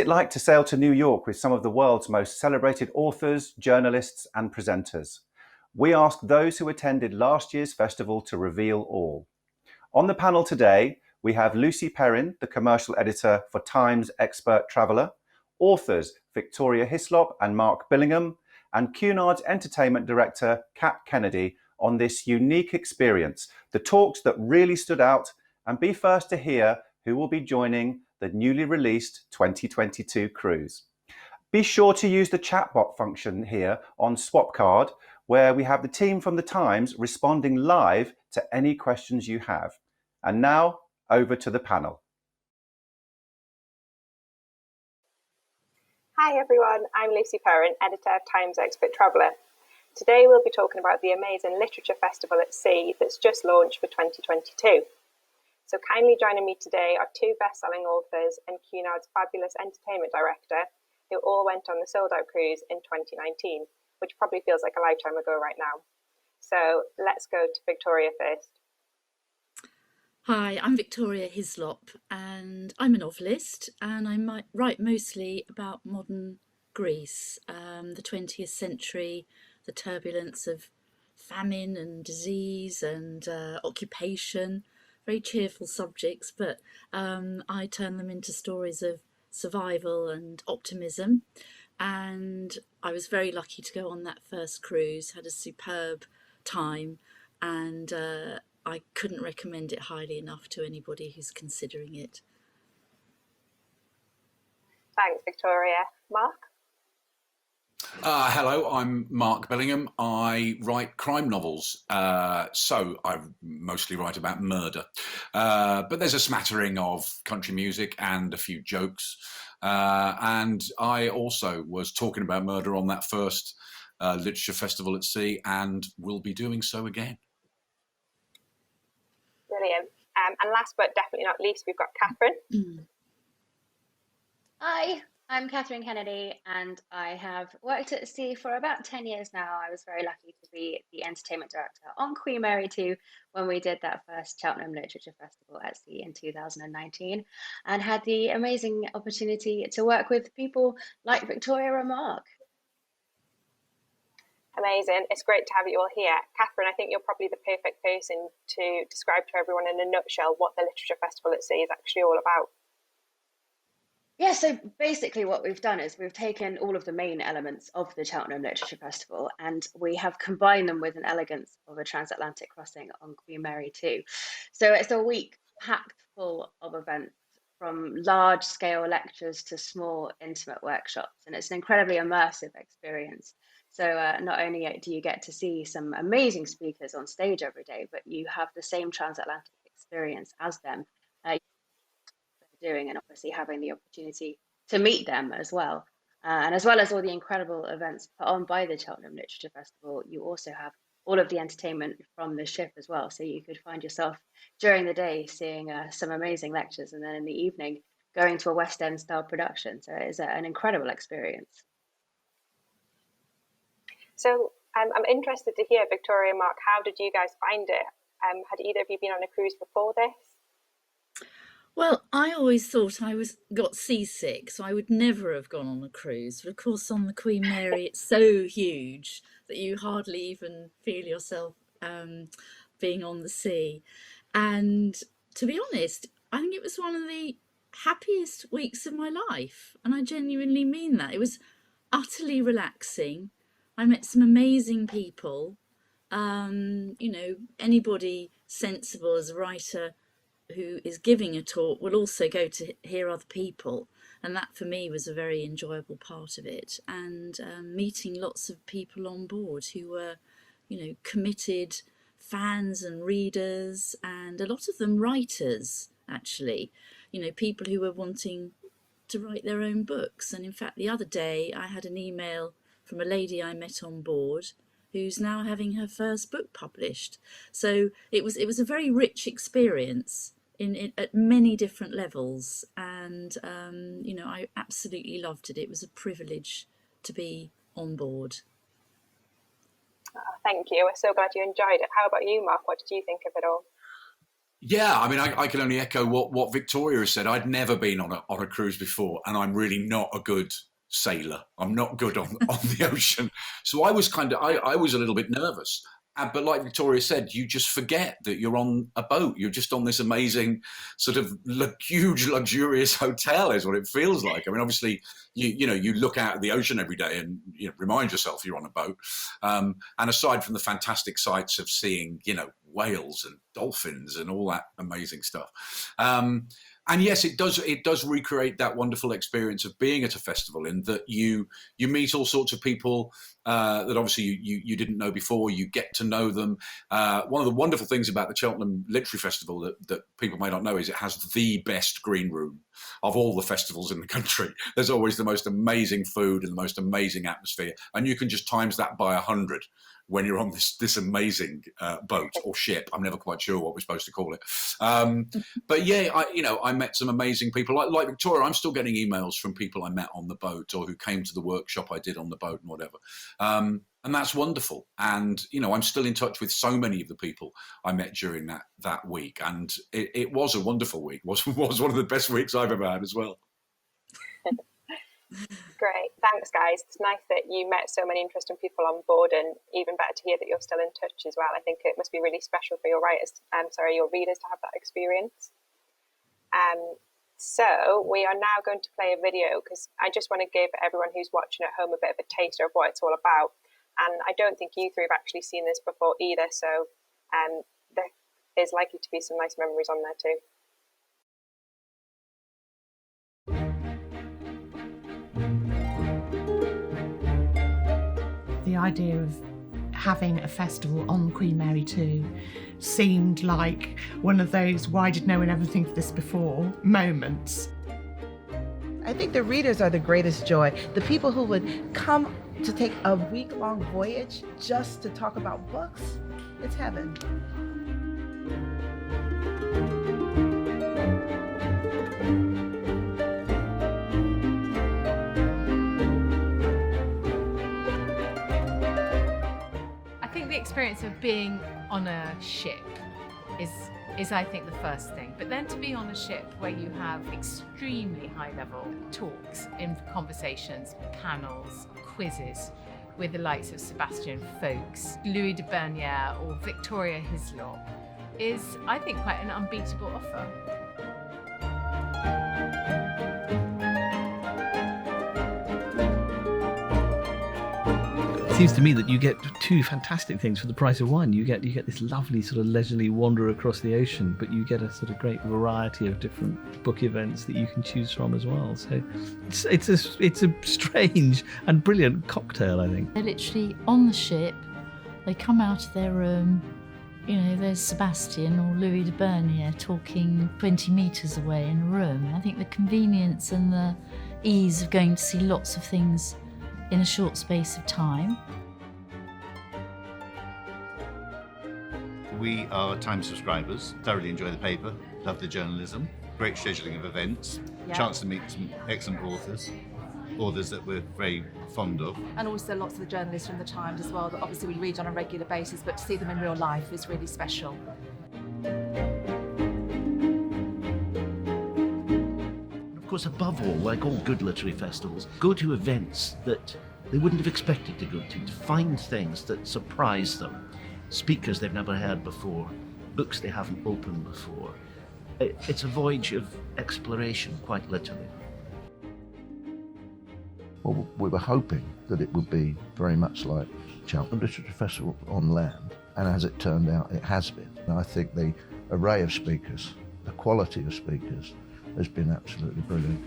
it like to sail to New York with some of the world's most celebrated authors, journalists, and presenters? We asked those who attended last year's festival to reveal all. On the panel today, we have Lucy Perrin, the commercial editor for Times Expert Traveller, authors Victoria Hislop and Mark Billingham, and Cunard's entertainment director, Kat Kennedy, on this unique experience, the talks that really stood out, and be first to hear who will be joining the newly released 2022 cruise. Be sure to use the chatbot function here on Swapcard, where we have the team from the Times responding live to any questions you have. And now, over to the panel. Hi everyone, I'm Lucy Perrin, editor of Times Expert Traveller. Today we'll be talking about the amazing literature festival at sea that's just launched for 2022. So kindly joining me today are two best-selling authors and Cunard's fabulous entertainment director, who all went on the sold-out cruise in 2019, which probably feels like a lifetime ago right now. So let's go to Victoria first. Hi, I'm Victoria Hislop and I'm a novelist, and I write mostly about modern Greece, the 20th century, the turbulence of famine and disease and occupation, very cheerful subjects, but I turn them into stories of survival and optimism. And I was very lucky to go on that first cruise, had a superb time, and I couldn't recommend it highly enough to anybody who's considering it. Thanks, Victoria. Mark? Hello, I'm Mark Bellingham. I write crime novels, so I mostly write about murder. But there's a smattering of country music and a few jokes. And I also was talking about murder on that first literature festival at sea, and will be doing so again. Brilliant. And last but definitely not least, we've got Catherine. Hi, I'm Catherine Kennedy, and I have worked at sea for about 10 years now. I was very lucky to be the entertainment director on Queen Mary 2 when we did that first Cheltenham Literature Festival at sea in 2019, and had the amazing opportunity to work with people like Victoria and Mark. Amazing. It's great to have you all here. Catherine, I think you're probably the perfect person to describe to everyone in a nutshell what the Literature Festival at Sea is actually all about. Yeah, so basically what we've done is we've taken all of the main elements of the Cheltenham Literature Festival and we have combined them with an elegance of a transatlantic crossing on Queen Mary 2. So it's a week packed full of events, from large scale lectures to small intimate workshops, and it's an incredibly immersive experience. So not only do you get to see some amazing speakers on stage every day, but you have the same transatlantic experience as them doing, and obviously having the opportunity to meet them as well. And as well as all the incredible events put on by the Cheltenham Literature Festival, you also have all of the entertainment from the ship as well. So you could find yourself during the day seeing some amazing lectures, and then in the evening going to a West End style production. So it is an incredible experience. So I'm interested to hear, Victoria and Mark, how did you guys find it? Had either of you been on a cruise before this? Well, I always thought got seasick, so I would never have gone on a cruise. But of course, on the Queen Mary, it's so huge that you hardly even feel yourself being on the sea. And to be honest, I think it was one of the happiest weeks of my life, and I genuinely mean that. It was utterly relaxing. I met some amazing people. Anybody sensible as a writer who is giving a talk will also go to hear other people, and that for me was a very enjoyable part of it. And meeting lots of people on board who were committed fans and readers, and a lot of them writers, actually, people who were wanting to write their own books. And in fact, the other day I had an email from a lady I met on board who's now having her first book published. So it was a very rich experience at many different levels, and I absolutely loved it. It was a privilege to be on board. Thank you. We're so glad you enjoyed it. How about you, Mark? What did you think of it all? Yeah, I mean, I can only echo what Victoria has said. I'd never been on a cruise before, and I'm really not a good sailor. I'm not good on the ocean, so I was a little bit nervous. But like Victoria said, you just forget that you're on a boat. You're just on this amazing sort of huge, luxurious hotel, is what it feels like. I mean, obviously, you look out at the ocean every day and remind yourself you're on a boat. And aside from the fantastic sights of seeing, whales and dolphins and all that amazing stuff. And yes, it does recreate that wonderful experience of being at a festival, in that you meet all sorts of people that obviously you didn't know before. You get to know them. One of the wonderful things about the Cheltenham Literary Festival that people may not know is it has the best green room of all the festivals in the country. There's always the most amazing food and the most amazing atmosphere, and you can just times that by 100 when you're on this amazing boat or ship. I'm never quite sure what we're supposed to call it. But yeah, I met some amazing people. Like Victoria, I'm still getting emails from people I met on the boat or who came to the workshop I did on the boat and whatever. And that's wonderful. And, I'm still in touch with so many of the people I met during that week. And it was a wonderful week. Was one of the best weeks I've ever had as well. Great, thanks guys. It's nice that you met so many interesting people on board, and even better to hear that you're still in touch as well. I think it must be really special for your readers to have that experience. So we are now going to play a video, because I just want to give everyone who's watching at home a bit of a taster of what it's all about. And I don't think you three have actually seen this before either, so there is likely to be some nice memories on there too. The idea of having a festival on Queen Mary 2 seemed like one of those why did no one ever think of this before moments. I think the readers are the greatest joy. The people who would come to take a week-long voyage just to talk about books, it's heaven. The experience of being on a ship is I think the first thing, but then to be on a ship where you have extremely high level talks in conversations, panels, quizzes with the likes of Sebastian Folkes, Louis de Bernière or Victoria Hislop is, I think, quite an unbeatable offer. It seems to me that you get two fantastic things for the price of one. You get this lovely sort of leisurely wander across the ocean, but you get a sort of great variety of different book events that you can choose from as well. So it's a strange and brilliant cocktail, I think. They're literally on the ship. They come out of their room. There's Sebastian or Louis de Bernière talking 20 metres away in a room. And I think the convenience and the ease of going to see lots of things in a short space of time. We are Times subscribers, thoroughly enjoy the paper, love the journalism, great scheduling of events, chance to meet some excellent authors that we're very fond of. And also lots of the journalists from the Times as well, that obviously we read on a regular basis, but to see them in real life is really special. Of course, above all, like all good literary festivals, go to events that they wouldn't have expected to go to find things that surprise them. Speakers they've never heard before, books they haven't opened before. It's a voyage of exploration, quite literally. Well, we were hoping that it would be very much like Cheltenham Literature Festival on land, and as it turned out, it has been. And I think the array of speakers, the quality of speakers, has been absolutely brilliant.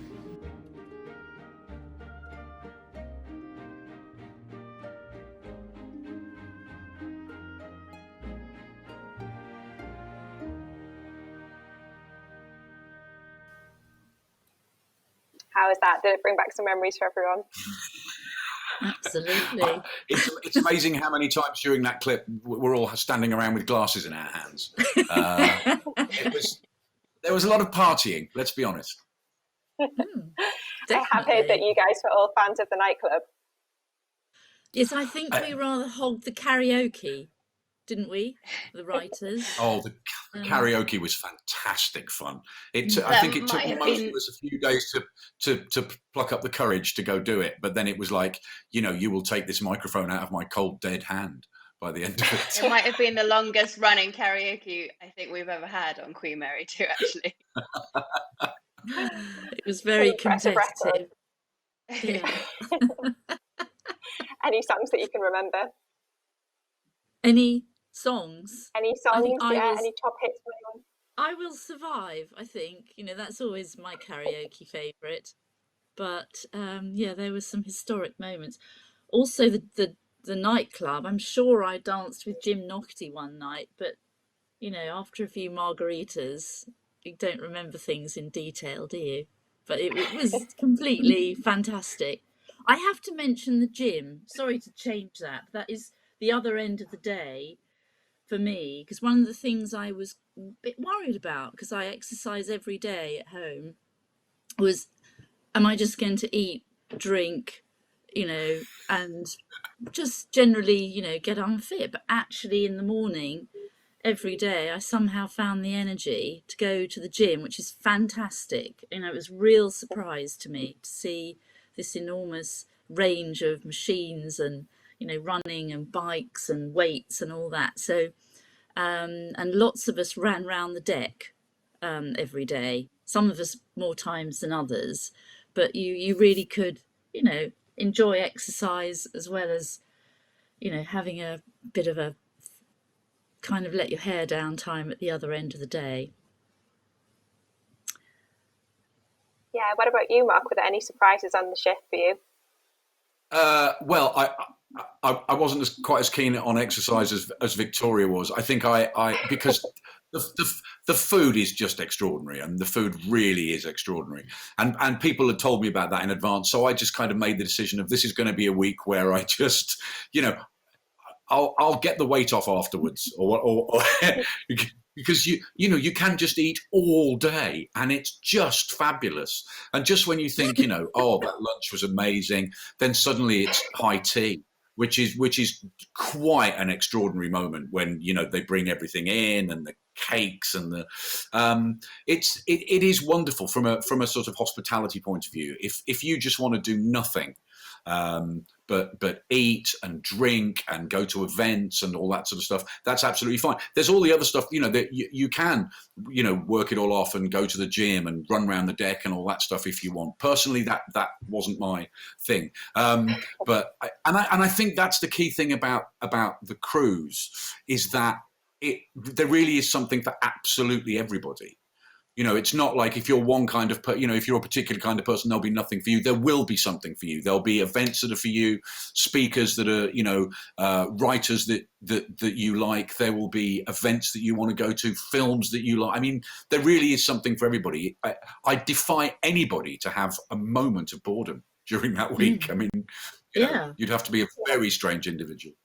How is that? Did it bring back some memories for everyone? Absolutely. It's amazing how many times during that clip we're all standing around with glasses in our hands. There was a lot of partying, let's be honest. I have heard that you guys were all fans of the nightclub. Yes, I think we rather hogged the karaoke. didn't we? The writers. Oh, the karaoke was fantastic fun. I That think it took might have most been of us a few days to pluck up the courage to go do it. But then it was like, you will take this microphone out of my cold, dead hand by the end of it. it might have been the longest running karaoke I think we've ever had on Queen Mary 2, actually. It was very impressive record. competitive. Yeah. Any songs that you can remember? Any songs? Any songs? I Any top hits from anyone? I Will Survive, I think. That's always my karaoke favourite. But yeah, there were some historic moments. Also, the nightclub. I'm sure I danced with Jim Naughty one night, but after a few margaritas, you don't remember things in detail, do you? But it was completely fantastic. I have to mention the gym. Sorry to change that. That is the other end of the day for me, because one of the things I was a bit worried about, because I exercise every day at home, was, am I just going to eat, drink, and just generally, get unfit? But actually in the morning, every day, I somehow found the energy to go to the gym, which is fantastic. It was a real surprise to me to see this enormous range of machines and, running and bikes and weights and all that. So, and lots of us ran round the deck every day. Some of us more times than others, but you really could, enjoy exercise as well as, having a bit of a kind of let your hair down time at the other end of the day. Yeah, what about you, Mark? Were there any surprises on the ship for you? Well, I wasn't quite as keen on exercise as Victoria was. I think because the food is just extraordinary, and the food really is extraordinary. And people had told me about that in advance, so I just kind of made the decision of this is going to be a week where I just, I'll get the weight off afterwards, or because you can just eat all day and it's just fabulous. And just when you think, oh, that lunch was amazing, then suddenly it's high tea, which is quite an extraordinary moment when they bring everything in, and the cakes and the it is wonderful from a sort of hospitality point of view. If you just want to do nothing but eat and drink and go to events and all that sort of stuff, that's absolutely fine. There's all the other stuff, that you can, work it all off and go to the gym and run around the deck and all that stuff if you want. Personally, that wasn't my thing. But I think that's the key thing about the cruise, is that there really is something for absolutely everybody. It's not like if you're one kind of, if you're a particular kind of person, there'll be nothing for you. There will be something for you. There'll be events that are for you, speakers that are, writers that you like. There will be events that you want to go to, films that you like. I mean, there really is something for everybody. I defy anybody to have a moment of boredom during that week. I mean, you'd have to be a very strange individual.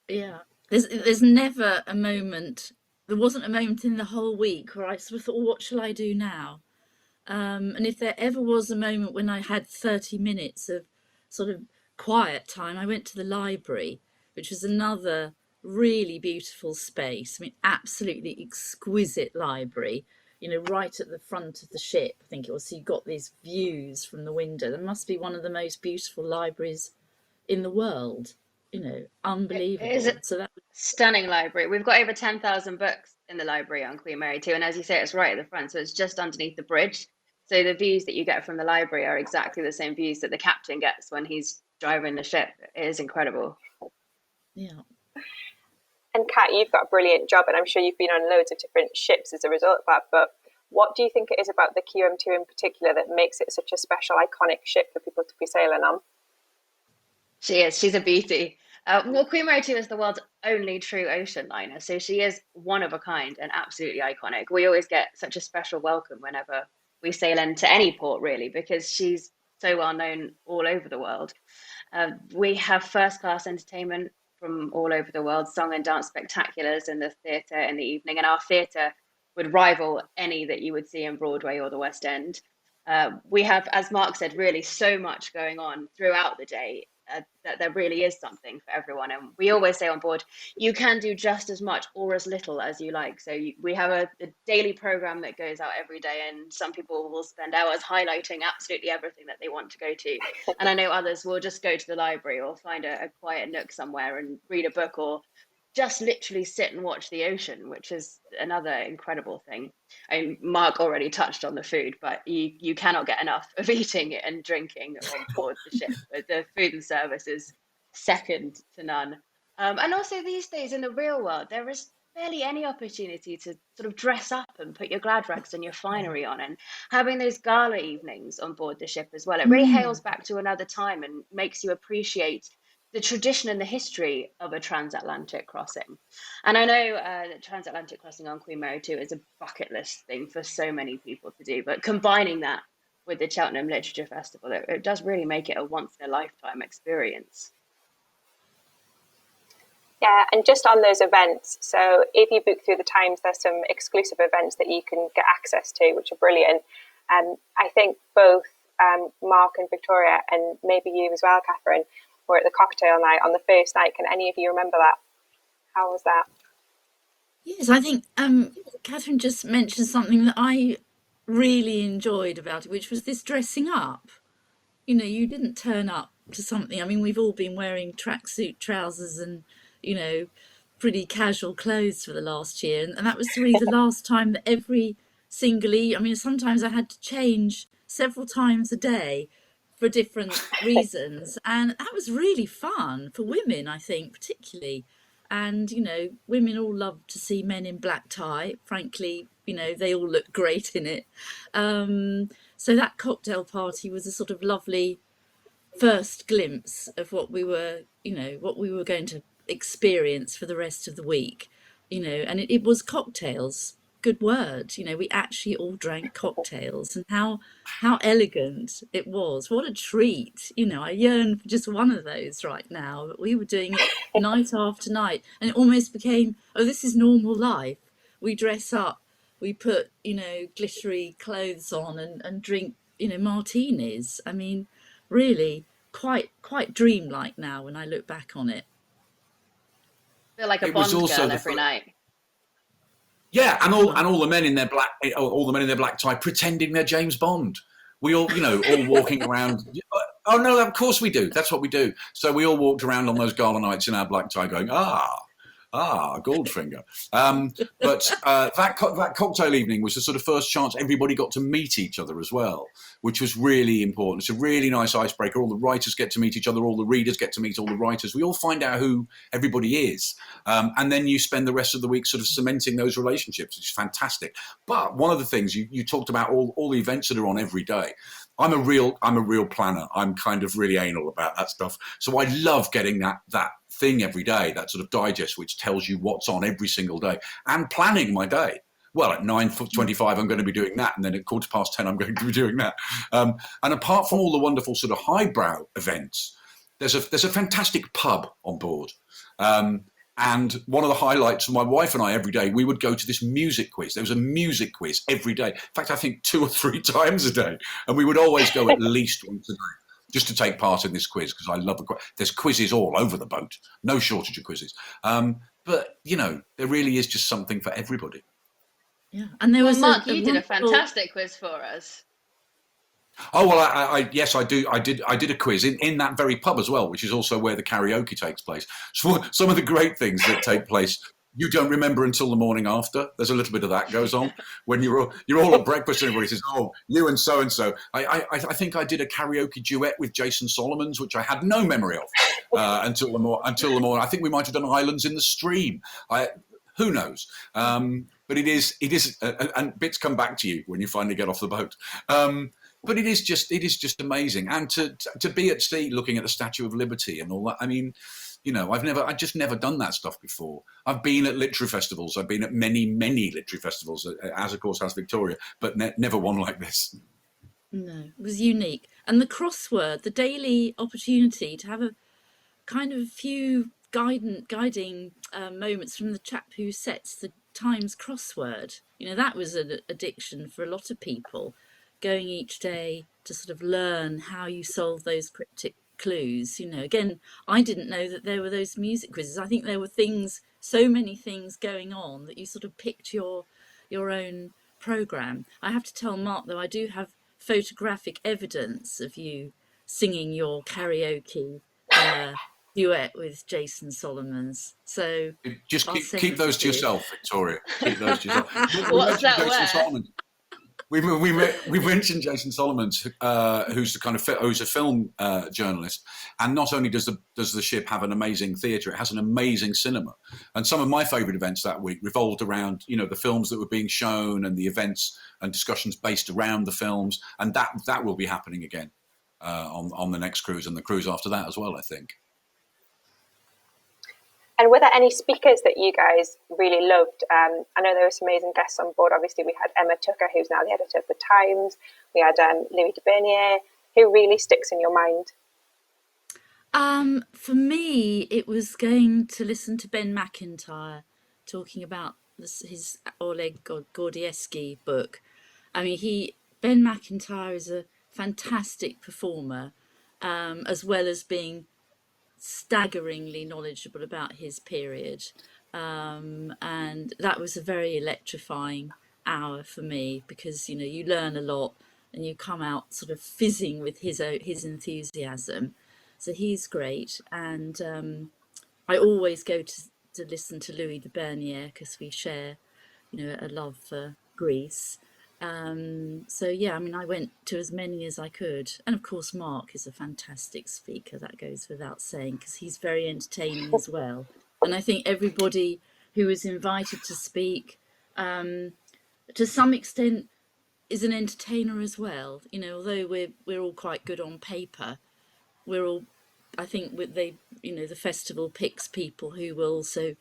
Yeah. There's never a moment. There wasn't a moment in the whole week where I sort of thought, what shall I do now? And if there ever was a moment when I had 30 minutes of sort of quiet time, I went to the library, which was another really beautiful space. I mean, absolutely exquisite library, right at the front of the ship, I think it was. So you got these views from the window. There must be one of the most beautiful libraries in the world. Unbelievable. It is a stunning library. We've got over 10,000 books in the library on Queen Mary 2, and as you say, it's right at the front, so it's just underneath the bridge. So the views that you get from the library are exactly the same views that the captain gets when he's driving the ship. It is incredible. Yeah. And Kat, you've got a brilliant job, and I'm sure you've been on loads of different ships as a result of that, but what do you think it is about the QM2 in particular that makes it such a special, iconic ship for people to be sailing on? She is. She's a beauty. Well, Queen Mary 2 is the world's only true ocean liner, so she is one of a kind and absolutely iconic. We always get such a special welcome whenever we sail into any port, really, because she's so well known all over the world. We have first-class entertainment from all over the world, song and dance spectaculars in the theatre in the evening, and our theatre would rival any that you would see in Broadway or the West End. We have, as Mark said, really so much going on throughout the day. that there really is something for everyone. And we always say on board, you can do just as much or as little as you like. So we have a daily program that goes out every day, and some people will spend hours highlighting absolutely everything that they want to go to. And I know others will just go to the library or find a quiet nook somewhere and read a book, or just literally sit and watch the ocean, which is another incredible thing. I mean, Mark already touched on the food, but you cannot get enough of eating and drinking on board the ship. The food and service is second to none. And also these days in the real world, there is barely any opportunity to sort of dress up and put your glad rags and your finery on, and having those gala evenings on board the ship as well. It really hails back to another time and makes you appreciate the tradition and the history of a transatlantic crossing. And I know that transatlantic crossing on Queen Mary 2 is a bucket list thing for so many people to do, but combining that with the Cheltenham Literature Festival, it does really make it a once in a lifetime experience. Yeah, and just on those events, so if you book through the Times, there's some exclusive events that you can get access to, which are brilliant. I think both Mark and Victoria, and maybe you as well, Catherine, were at the cocktail night on the first night. Can any of you remember that? How was that? Yes, I think Catherine just mentioned something that I really enjoyed about it, which was this dressing up. You know, you didn't turn up to something. I mean, we've all been wearing tracksuit trousers and, you know, pretty casual clothes for the last year. And that was really the last time that every single I mean, sometimes I had to change several times a day for different reasons. And that was really fun for women, I think, particularly. And, you know, women all love to see men in black tie. Frankly, you know, they all look great in it. So that cocktail party was a sort of lovely first glimpse of what we were, you know, what we were going to experience for the rest of the week, you know, and it was cocktails. Good word. You know, we actually all drank cocktails, and how elegant it was. What a treat. You know, I yearn for just one of those right now. But we were doing it night after night, and it almost became, oh, this is normal life. We dress up, we put, you know, glittery clothes on and drink, you know, martinis. I mean, really quite dreamlike now when I look back on it. Feel like a Bond girl every night. Yeah, and all the men in their black tie pretending they're James Bond. We all, you know, all walking around. Oh no, of course we do. That's what we do. So we all walked around on those gala nights in our black tie, going, Goldfinger. But that cocktail evening was the sort of first chance everybody got to meet each other as well, which was really important. It's a really nice icebreaker. All the writers get to meet each other. All the readers get to meet all the writers. We all find out who everybody is. And then you spend the rest of the week sort of cementing those relationships, which is fantastic. But one of the things you talked about, all the events that are on every day. I'm a real planner. I'm kind of really anal about that stuff. So I love getting that thing every day, that sort of digest, which tells you what's on every single day, and planning my day. Well, at 9:25, I'm going to be doing that. And then at 10:15, I'm going to be doing that. And apart from all the wonderful sort of highbrow events, there's a fantastic pub on board. And one of the highlights for my wife and I every day, we would go to this music quiz. There was a music quiz every day. In fact, I think 2 or 3 times a day. And we would always go at least once a day just to take part in this quiz, because I love there's quizzes all over the boat. No shortage of quizzes. But, you know, there really is just something for everybody. Yeah. And there was Mark, you did a fantastic quiz for us. Oh, well, yes, I do. I did a quiz in that very pub as well, which is also where the karaoke takes place. So some of the great things that take place, you don't remember until the morning after. There's a little bit of that goes on when you're all at breakfast and everybody says, oh, you and so. I think I did a karaoke duet with Jason Solomons, which I had no memory of until the morning. I think we might have done Islands in the Stream. Who knows? But it is, and bits come back to you when you finally get off the boat. But it is just amazing, and to be at sea looking at the Statue of Liberty and all that. I mean, you know, I've just never done that stuff before. I've been at literary festivals. I've been at many literary festivals, as of course has Victoria, but never one like this. No, it was unique. And the crossword, the daily opportunity to have a kind of few guiding moments from the chap who sets the Times crossword. You know, that was an addiction for a lot of people. Going each day to sort of learn how you solve those cryptic clues. Again, I didn't know that there were those music quizzes. I think there were so many things going on that you sort of picked your own program. I have to tell Mark, though, I do have photographic evidence of you singing your karaoke duet with Jason Solomons. So Just I'll keep send those it to you. yourself, Victoria. Keep those to yourself. We What's mentioned that Jason word? Solomon. We mentioned Jason Solomons, who's who's a film journalist, and not only does the ship have an amazing theatre, it has an amazing cinema. And some of my favourite events that week revolved around the films that were being shown and the events and discussions based around the films, and that will be happening again on the next cruise and the cruise after that as well, I think. And were there any speakers that you guys really loved? I know there were some amazing guests on board. Obviously, we had Emma Tucker, who's now the editor of The Times. We had Louis de Bernier. Who really sticks in your mind? For me, it was going to listen to Ben McIntyre talking about his Oleg Gordievsky book. I mean, Ben McIntyre is a fantastic performer, as well as being staggeringly knowledgeable about his period, and that was a very electrifying hour for me, because you learn a lot and you come out sort of fizzing with his enthusiasm. So he's great, and I always go to listen to Louis de Bernier because we share a love for Greece. So yeah, I mean, I went to as many as I could, and of course Mark is a fantastic speaker, that goes without saying, because he's very entertaining as well. And I think everybody who was invited to speak, to some extent, is an entertainer as well. Although we're all quite good on paper, we're all, I think, the festival picks people who will also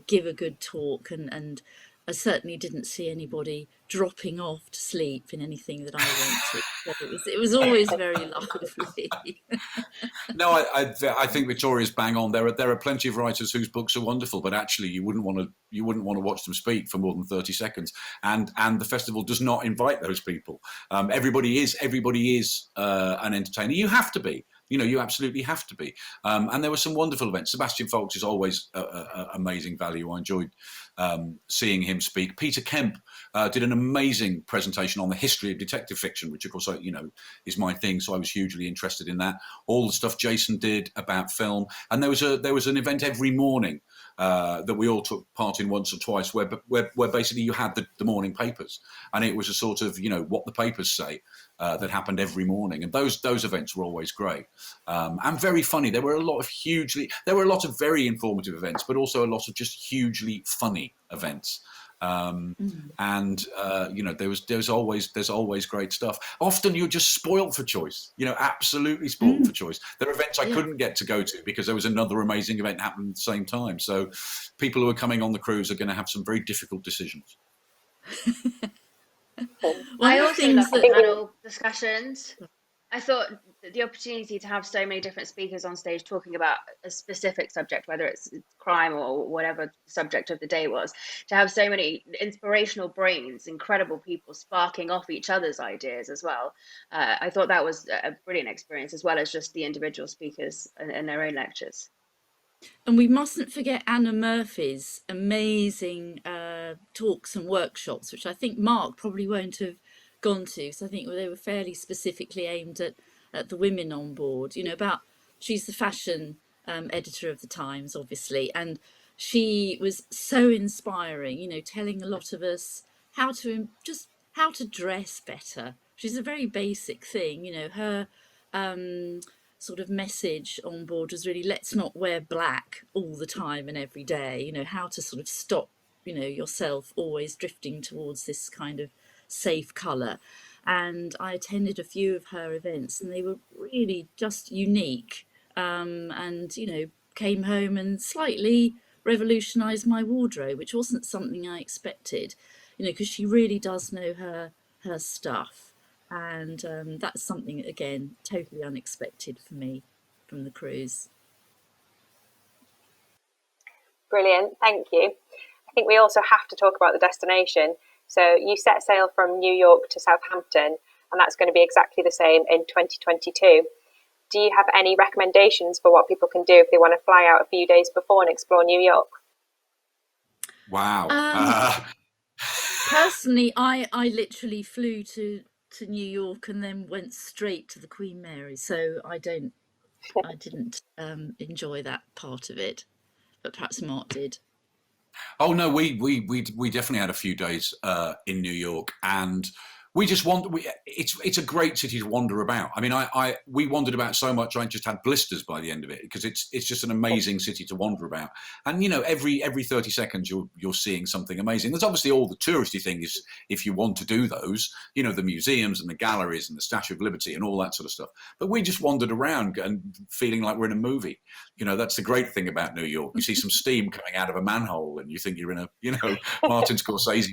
give a good talk, and I certainly didn't see anybody dropping off to sleep in anything that I went to. So it was always very lively. No, I think Victoria's bang on. There are plenty of writers whose books are wonderful, but actually you wouldn't want to watch them speak for more than 30 seconds. And the festival does not invite those people. Everybody is an entertainer. You have to be. You absolutely have to be. And there were some wonderful events. Sebastian Faulks is always amazing value. I enjoyed seeing him speak. Peter Kemp did an amazing presentation on the history of detective fiction, which of course is my thing. So I was hugely interested in that. All the stuff Jason did about film, and there was an event every morning that we all took part in once or twice, where basically you had the morning papers, and it was a sort of what the papers say that happened every morning, and those events were always great and very funny. There were a lot of very informative events, but also a lot of just hugely funny events. And there's always great stuff. Often you're just spoiled for choice, absolutely spoiled for choice. There are events I couldn't get to go to because there was another amazing event happening at the same time. So people who are coming on the cruise are going to have some very difficult decisions. I also love the panel discussions. I thought the opportunity to have so many different speakers on stage talking about a specific subject, whether it's crime or whatever the subject of the day was, to have so many inspirational brains, incredible people sparking off each other's ideas as well. I thought that was a brilliant experience, as well as just the individual speakers and their own lectures. And we mustn't forget Anna Murphy's amazing talks and workshops, which I think Mark probably won't have gone to, because I think they were fairly specifically aimed at the women on board. She's the fashion editor of the Times, obviously, and she was so inspiring. Telling a lot of us how to dress better, which is a very basic thing. Her sort of message on board was really, let's not wear black all the time and every day. How to sort of stop yourself always drifting towards this kind of safe colour. And I attended a few of her events, and they were really just unique, and came home and slightly revolutionised my wardrobe, which wasn't something I expected, because she really does know her stuff. And that's something, again, totally unexpected for me from the cruise. Brilliant, thank you. I think we also have to talk about the destination. So you set sail from New York to Southampton, and that's going to be exactly the same in 2022. do you have any recommendations for what people can do if they want to fly out a few days before and explore New York? Wow. Personally, I literally flew to New York and then went straight to the Queen Mary, so I didn't enjoy that part of it, but perhaps Mark did. Oh no, we definitely had a few days in New York, and we just it's a great city to wander about. I mean, we wandered about so much, I just had blisters by the end of it, because it's just an amazing city to wander about. And you know, every 30 seconds you're seeing something amazing. There's obviously all the touristy things if you want to do those, you know, the museums and the galleries and the Statue of Liberty and all that sort of stuff. But we just wandered around and feeling like we're in a movie. You know, that's the great thing about New York. You see some steam coming out of a manhole and you think you're in a, you know, Martin Scorsese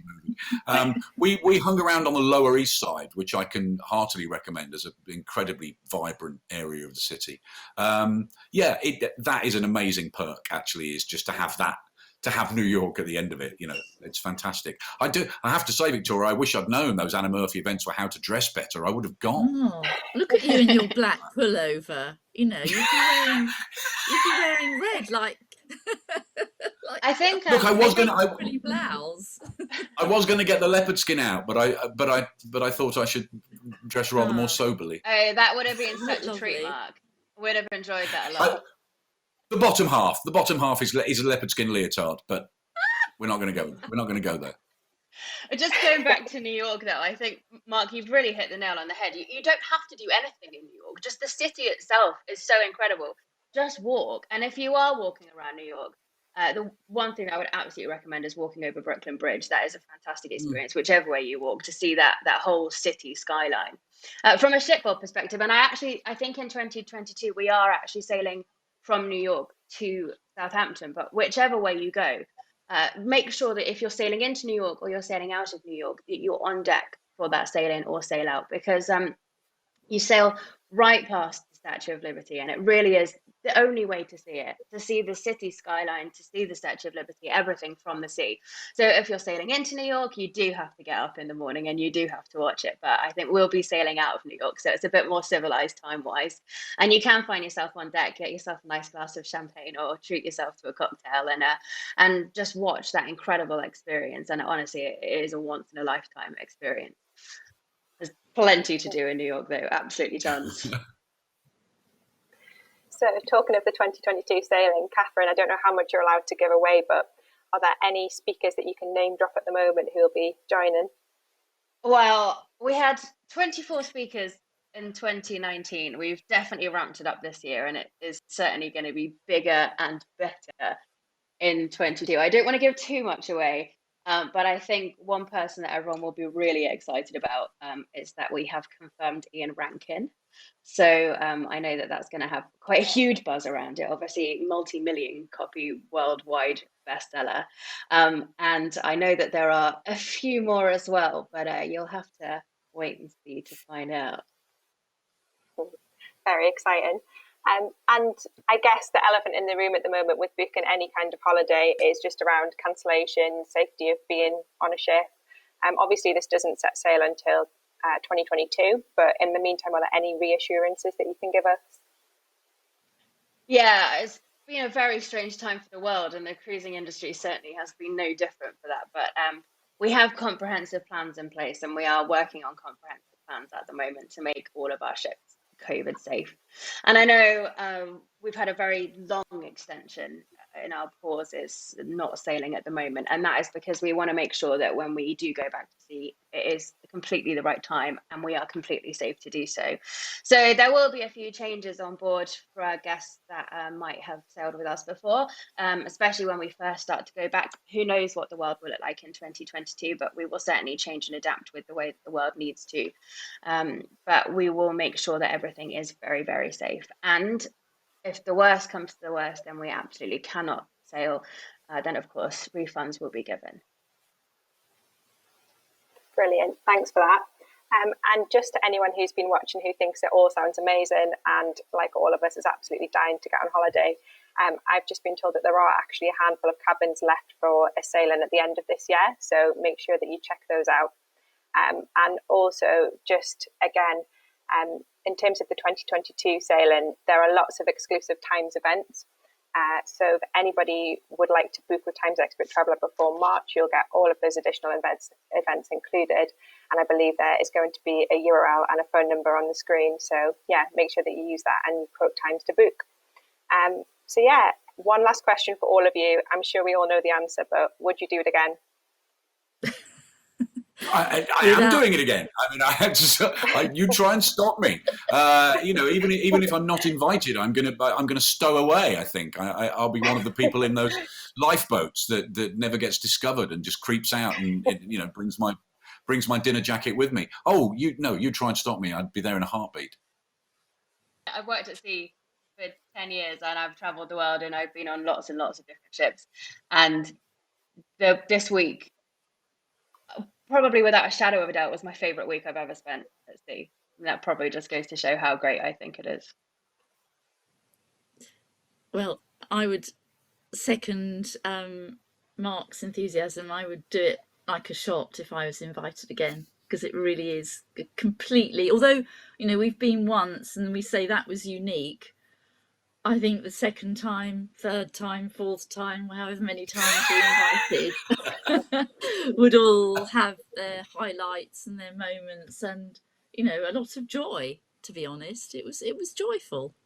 movie. We hung around on the Lower East Side, which I can heartily recommend as an incredibly vibrant area of the city. That is an amazing perk, actually, is just to have that, to have New York at the end of it. You know, it's fantastic. I have to say, Victoria, I wish I'd known those Anna Murphy events were how to dress better. I would have gone. Oh, look at you in your black pullover. You know, you'd be wearing red, like I think. Look, I was pretty blouse. I was going to get the leopard skin out, but I thought I should dress rather more soberly. Oh, that would have been such a treat, Mark. Would have enjoyed that a lot. The bottom half is a leopard skin leotard, but we're not going to go. We're not going to go there. Just going back to New York, though, I think, Mark, you've really hit the nail on the head. You don't have to do anything in New York. Just the city itself is so incredible. Just walk. And if you are walking around New York, the one thing I would absolutely recommend is walking over Brooklyn Bridge. That is a fantastic experience, whichever way you walk, to see that whole city skyline. From a shipboard perspective, and I think in 2022, we are actually sailing from New York to Southampton, but whichever way you go, make sure that if you're sailing into New York or you're sailing out of New York, that you're on deck for that sail in or sail out, because you sail right past the Statue of Liberty, and it really is the only way to see it, to see the city skyline, to see the Statue of Liberty, everything from the sea. So if you're sailing into New York, you do have to get up in the morning and you do have to watch it. But I think we'll be sailing out of New York, so it's a bit more civilized time-wise. And you can find yourself on deck, get yourself a nice glass of champagne or treat yourself to a cocktail and just watch that incredible experience. And honestly, it is a once-in-a-lifetime experience. There's plenty to do in New York, though, absolutely tons. So talking of the 2022 sailing, Catherine, I don't know how much you're allowed to give away, but are there any speakers that you can name drop at the moment who will be joining? Well, we had 24 speakers in 2019. We've definitely ramped it up this year, and it is certainly going to be bigger and better in 2022. I don't want to give too much away, but I think one person that everyone will be really excited about is that we have confirmed Ian Rankin. So I know that that's going to have quite a huge buzz around it. Obviously, multi-million copy worldwide bestseller. And I know that there are a few more as well, but you'll have to wait and see to find out. Very exciting. And I guess the elephant in the room at the moment with booking any kind of holiday is just around cancellation, safety of being on a ship. Obviously, this doesn't set sail until 2022, but in the meantime, are there any reassurances that you can give us? Yeah, it's been a very strange time for the world, and the cruising industry certainly has been no different for that. But we have comprehensive plans in place, and we are working on comprehensive plans at the moment to make all of our ships COVID safe. And I know we've had a very long extension in our pauses, not sailing at the moment, and that is because we want to make sure that when we do go back to sea, it is completely the right time and we are completely safe to do so. So there will be a few changes on board for our guests that might have sailed with us before, especially when we first start to go back. Who knows what the world will look like in 2022, but we will certainly change and adapt with the way that the world needs to. But we will make sure that everything is very, very safe. And if the worst comes to the worst and we absolutely cannot sail, then of course refunds will be given. Brilliant, thanks for that. And just to anyone who's been watching who thinks it all sounds amazing and like all of us is absolutely dying to get on holiday, I've just been told that there are actually a handful of cabins left for a sailing at the end of this year, so make sure that you check those out. And also just again, In terms of the 2022 sailing, there are lots of exclusive Times events. So if anybody would like to book with Times Expert Traveller before March, you'll get all of those additional events included. And I believe there is going to be a URL and a phone number on the screen. So yeah, make sure that you use that and quote Times to book. So yeah, one last question for all of you. I'm sure we all know the answer, but would you do it again? I am doing it again. I mean, I had to. You try and stop me. Even if I'm not invited, I'm gonna stow away. I think I'll be one of the people in those lifeboats that never gets discovered and just creeps out and brings my dinner jacket with me. Oh, you try and stop me. I'd be there in a heartbeat. I've worked at sea for 10 years and I've travelled the world and I've been on lots and lots of different ships. And this week, probably without a shadow of a doubt, was my favourite week I've ever spent at sea. And that probably just goes to show how great I think it is. Well, I would second Mark's enthusiasm. I would do it like a shot if I was invited again, because it really is completely, although we've been once and we say that was unique, I think the second time, third time, fourth time, however many times we're invited, would all have their highlights and their moments, and a lot of joy. To be honest, it was joyful.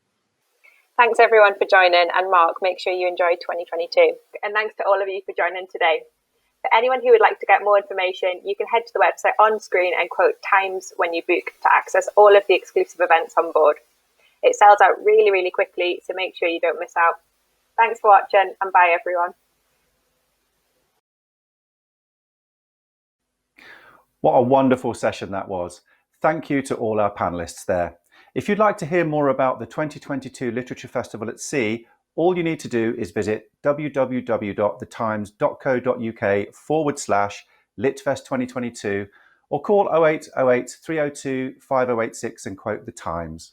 Thanks everyone for joining, and Mark, make sure you enjoy 2022. And thanks to all of you for joining today. For anyone who would like to get more information, you can head to the website on screen and quote Times when you book to access all of the exclusive events on board. It sells out really, really quickly, so make sure you don't miss out. Thanks for watching, and bye everyone. What a wonderful session that was. Thank you to all our panellists there. If you'd like to hear more about the 2022 Literature Festival at Sea, all you need to do is visit www.thetimes.co.uk/Litfest2022 or call 0808 302 5086 and quote The Times.